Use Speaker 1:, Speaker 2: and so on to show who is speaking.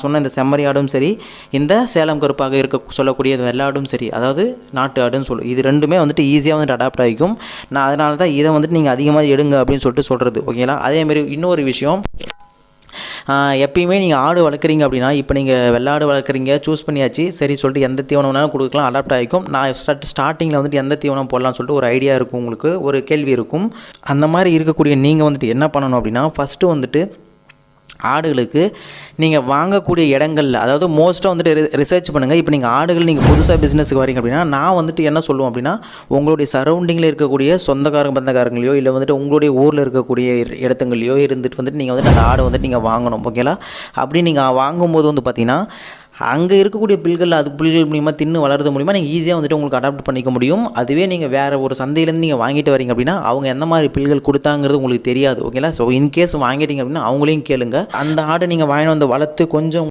Speaker 1: சொன்ன இந்த செம்மறி ஆடும் சரி, இந்த சேலம் கருப்பாக சொல்லக்கூடிய இந்த வெள்ளாடும் சரி, அதாவது நாட்டு ஆடுன்னு சொல்லும், இது ரெண்டுமே வந்துட்டு ஈஸியாக வந்துட்டு அடாப்ட் ஆகிக்கும். நான் அதனால தான் இதை வந்துட்டு நீங்கள் அதிகமாக எடுங்க அப்படின்னு சொல்லிட்டு சொல்கிறது. ஓகேங்களா? அதேமாரி இன்னொரு விஷயம், எப்பயுமே நீங்கள் ஆடு வளர்க்குறீங்க அப்படின்னா, இப்போ நீங்கள் வெள்ளாடு வளர்க்குறீங்க, சூஸ் பண்ணியாச்சு, சரி சொல்லிட்டு எந்த தீவனம் வேணாலும் கொடுக்கலாம், அடாப்ட் ஆகிக்கும். நான் ஸ்டார்டிங்கில் வந்துட்டு எந்த தீவனம் போடலாம்னு சொல்லிட்டு ஒரு ஐடியா இருக்கும், உங்களுக்கு ஒரு கேள்வி இருக்கும். அந்த மாதிரி இருக்கக்கூடிய நீங்கள் வந்துட்டு என்ன பண்ணணும் அப்படின்னா, ஃபஸ்ட்டு வந்துட்டு ஆடுகளுக்கு நீங்கள் வாங்கக்கூடிய இடங்களில், அதாவது மோஸ்ட்டாக வந்துட்டு ரிசர்ச் பண்ணுங்கள். இப்போ நீங்கள் ஆடுகள் நீங்கள் புதுசாக பிஸ்னஸுக்கு வரீங்க அப்படின்னா, நான் வந்துட்டு என்ன சொல்லுவோம் அப்படின்னா, உங்களுடைய சரௌண்டிங்கில் இருக்கக்கூடிய சொந்தக்காரங்க பந்தக்காரங்களையோ இல்லை வந்துட்டு உங்களுடைய ஊரில் இருக்கக்கூடிய இடத்துங்களையோ இருந்துட்டு வந்துட்டு நீங்கள் வந்துட்டு அந்த ஆடை வந்துட்டு நீங்கள் வாங்கணும். ஓகேங்களா? அப்படி நீங்கள் வாங்கும்போது வந்து பார்த்திங்கன்னா, அங்கே இருக்கக்கூடிய புல்கள், அது புல்கள் மூலிமா தின்னு வளர்றது மூலிமா நீங்கள் ஈஸியாக வந்துட்டு உங்களுக்கு அடாப்ட் பண்ணிக்க முடியும். அதுவே நீங்கள் வேறு ஒரு சந்தையிலேருந்து நீங்கள் வாங்கிட்டு வரீங்க அப்படின்னா, அவங்க எந்த மாதிரி புல்கள் கொடுத்தாங்கிறது உங்களுக்கு தெரியாது. ஓகேங்களா? ஸோ இன்கேஸ் வாங்கிட்டீங்க அப்படின்னா அவங்களையும் கேளுங்க. அந்த ஆடை நீங்கள் வாங்கிட்டு வந்து வளர்த்து கொஞ்சம்